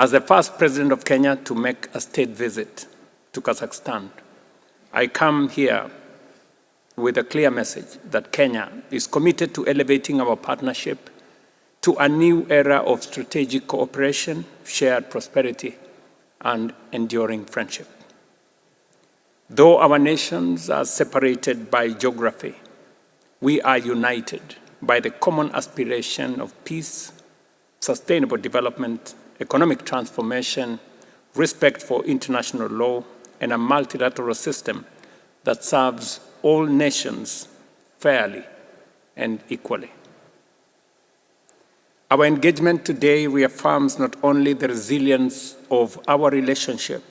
As the first president of Kenya to make a state visit to Kazakhstan, I come here with a clear message that Kenya is committed to elevating our partnership to a new era of strategic cooperation, shared prosperity, and enduring friendship. Though our nations are separated by geography, we are united by the common aspiration of peace, sustainable development, economic transformation, respect for international law, and a multilateral system that serves all nations fairly and equally. Our engagement today reaffirms not only the resilience of our relationship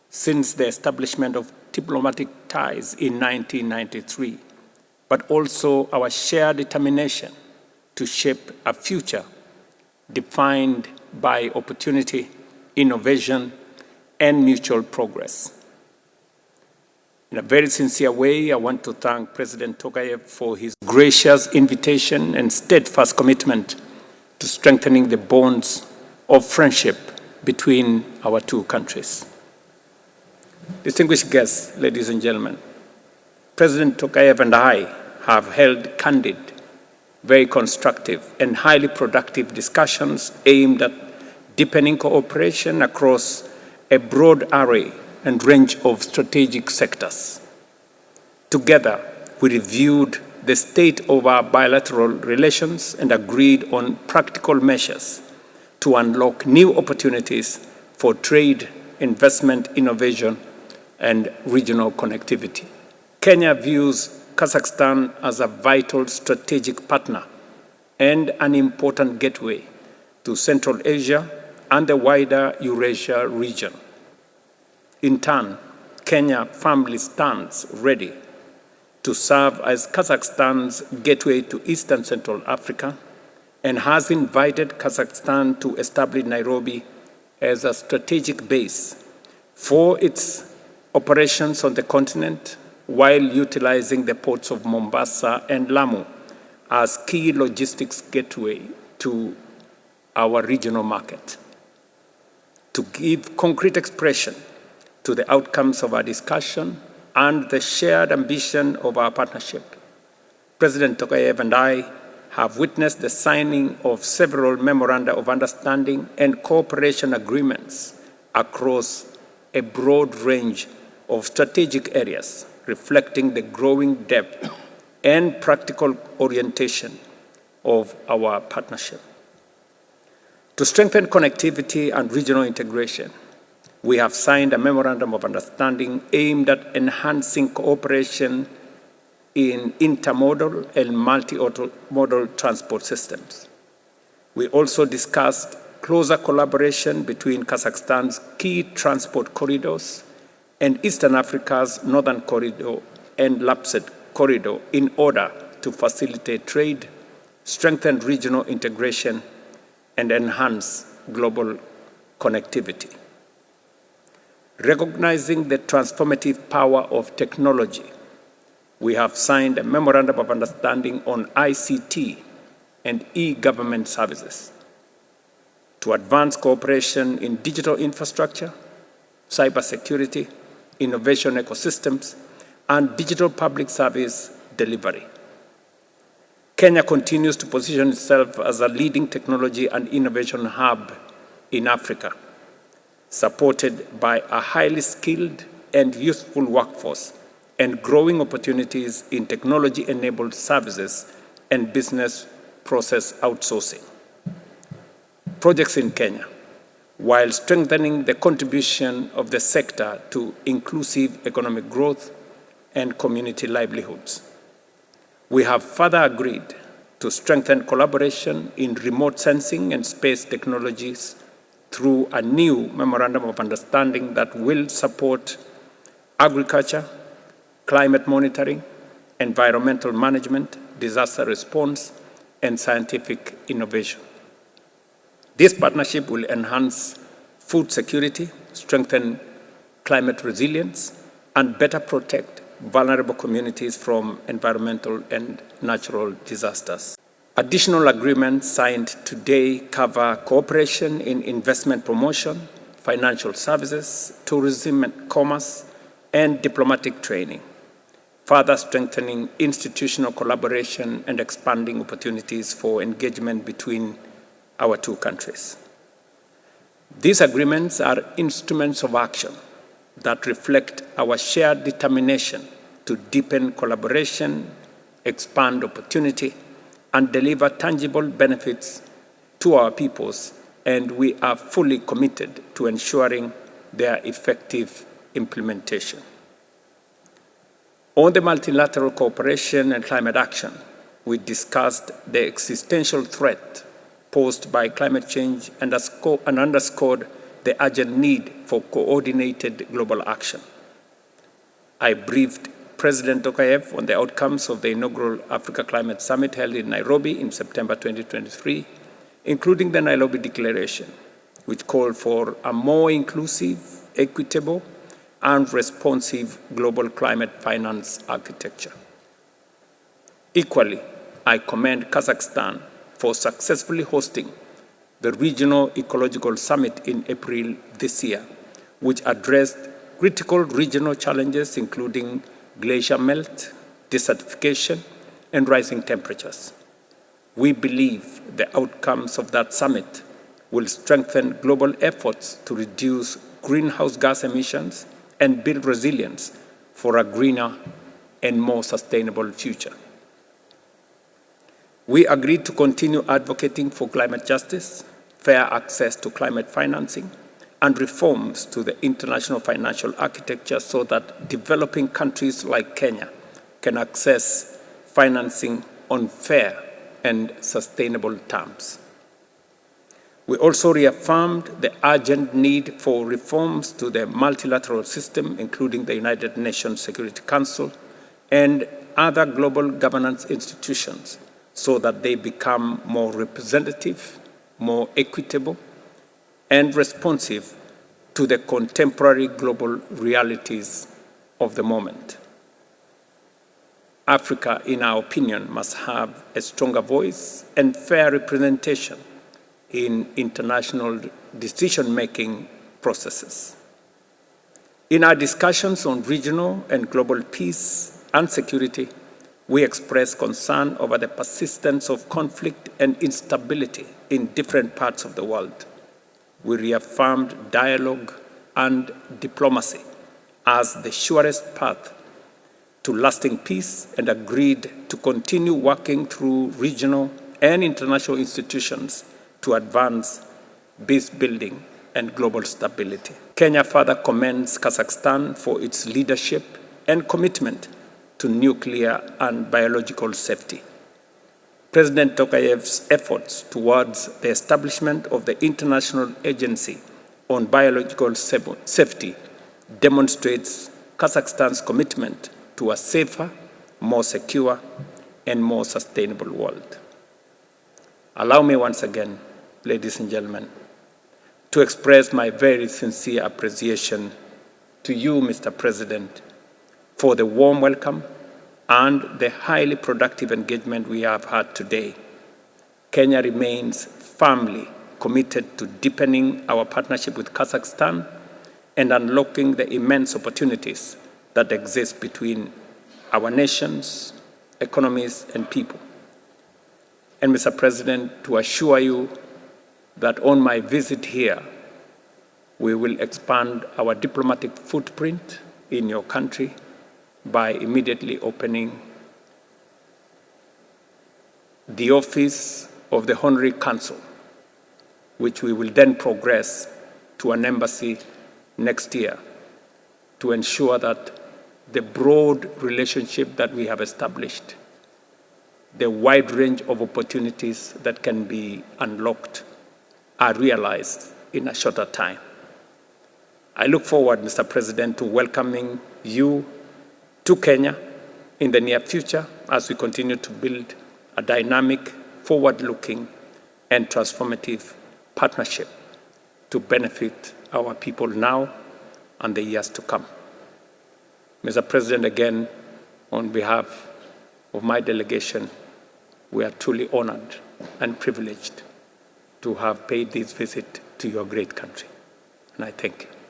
since the establishment of diplomatic ties in 1993, but also our shared determination to shape a future defined by opportunity, innovation, and mutual progress. In a very sincere way, I want to thank President Tokayev for his gracious invitation and steadfast commitment to strengthening the bonds of friendship between our two countries. Distinguished guests, ladies and gentlemen, President Tokayev and I have held candid, very constructive, and highly productive discussions aimed at deepening cooperation across a broad array and range of strategic sectors. Together, we reviewed the state of our bilateral relations and agreed on practical measures to unlock new opportunities for trade, investment, innovation, and regional connectivity. Kenya views Kazakhstan as a vital strategic partner and an important gateway to Central Asia and the wider Eurasia region. In turn, Kenya firmly stands ready to serve as Kazakhstan's gateway to East and Central Africa and has invited Kazakhstan to establish Nairobi as a strategic base for its operations on the continent while utilizing the ports of Mombasa and Lamu as key logistics gateway to our regional market. To give concrete expression to the outcomes of our discussion and the shared ambition of our partnership, President Tokayev and I have witnessed the signing of several memoranda of understanding and cooperation agreements across a broad range of strategic areas, reflecting the growing depth and practical orientation of our partnership. To strengthen connectivity and regional integration, we have signed a memorandum of understanding aimed at enhancing cooperation in intermodal and multi-modal transport systems. We also discussed closer collaboration between Kazakhstan's key transport corridors and Eastern Africa's Northern Corridor and Lapsed Corridor in order to facilitate trade, strengthen regional integration, and enhance global connectivity. Recognizing the transformative power of technology, we have signed a memorandum of understanding on ICT and e-government services to advance cooperation in digital infrastructure, cybersecurity, innovation ecosystems, and digital public service delivery. Kenya continues to position itself as a leading technology and innovation hub in Africa, supported by a highly skilled and youthful workforce and growing opportunities in technology-enabled services and business process outsourcing. Projects in Kenya, while strengthening the contribution of the sector to inclusive economic growth and community livelihoods. We have further agreed to strengthen collaboration in remote sensing and space technologies through a new memorandum of understanding that will support agriculture, climate monitoring, environmental management, disaster response, and scientific innovation. This partnership will enhance food security, strengthen climate resilience, and better protect vulnerable communities from environmental and natural disasters. Additional agreements signed today cover cooperation in investment promotion, financial services, tourism and commerce, and diplomatic training, further strengthening institutional collaboration and expanding opportunities for engagement between our two countries. These agreements are instruments of action that reflect our shared determination to deepen collaboration, expand opportunity, and deliver tangible benefits to our peoples, and we are fully committed to ensuring their effective implementation. On the multilateral cooperation and climate action, we discussed the existential threat posed by climate change and underscored the urgent need for coordinated global action. I briefed President Tokayev on the outcomes of the inaugural Africa Climate Summit held in Nairobi in September 2023, including the Nairobi Declaration, which called for a more inclusive, equitable, and responsive global climate finance architecture. Equally, I commend Kazakhstan for successfully hosting the Regional Ecological Summit in April this year, which addressed critical regional challenges including glacier melt, desertification, and rising temperatures. We believe the outcomes of that summit will strengthen global efforts to reduce greenhouse gas emissions and build resilience for a greener and more sustainable future. We agreed to continue advocating for climate justice, fair access to climate financing, and reforms to the international financial architecture so that developing countries like Kenya can access financing on fair and sustainable terms. We also reaffirmed the urgent need for reforms to the multilateral system, including the United Nations Security Council and other global governance institutions, so that they become more representative, more equitable, and responsive to the contemporary global realities of the moment. Africa, in our opinion, must have a stronger voice and fair representation in international decision-making processes. In our discussions on regional and global peace and security, we express concern over the persistence of conflict and instability in different parts of the world. We reaffirmed dialogue and diplomacy as the surest path to lasting peace and agreed to continue working through regional and international institutions to advance peace building and global stability. Kenya further commends Kazakhstan for its leadership and commitment to nuclear and biological safety. President Tokayev's efforts towards the establishment of the International Agency on Biological Safety demonstrates Kazakhstan's commitment to a safer, more secure, and more sustainable world. Allow me once again, ladies and gentlemen, to express my very sincere appreciation to you, Mr. President, for the warm welcome and the highly productive engagement we have had today. Kenya remains firmly committed to deepening our partnership with Kazakhstan and unlocking the immense opportunities that exist between our nations, economies, and people. And Mr. President, to assure you that on my visit here, we will expand our diplomatic footprint in your country by immediately opening the office of the Honorary Consul, which we will then progress to an embassy next year to ensure that the broad relationship that we have established, the wide range of opportunities that can be unlocked, are realized in a shorter time. I look forward, Mr. President, to welcoming you to Kenya in the near future as we continue to build a dynamic, forward-looking, and transformative partnership to benefit our people now and the years to come. Mr. President, again, on behalf of my delegation, We are truly honored and privileged to have paid this visit to your great country, and I thank you.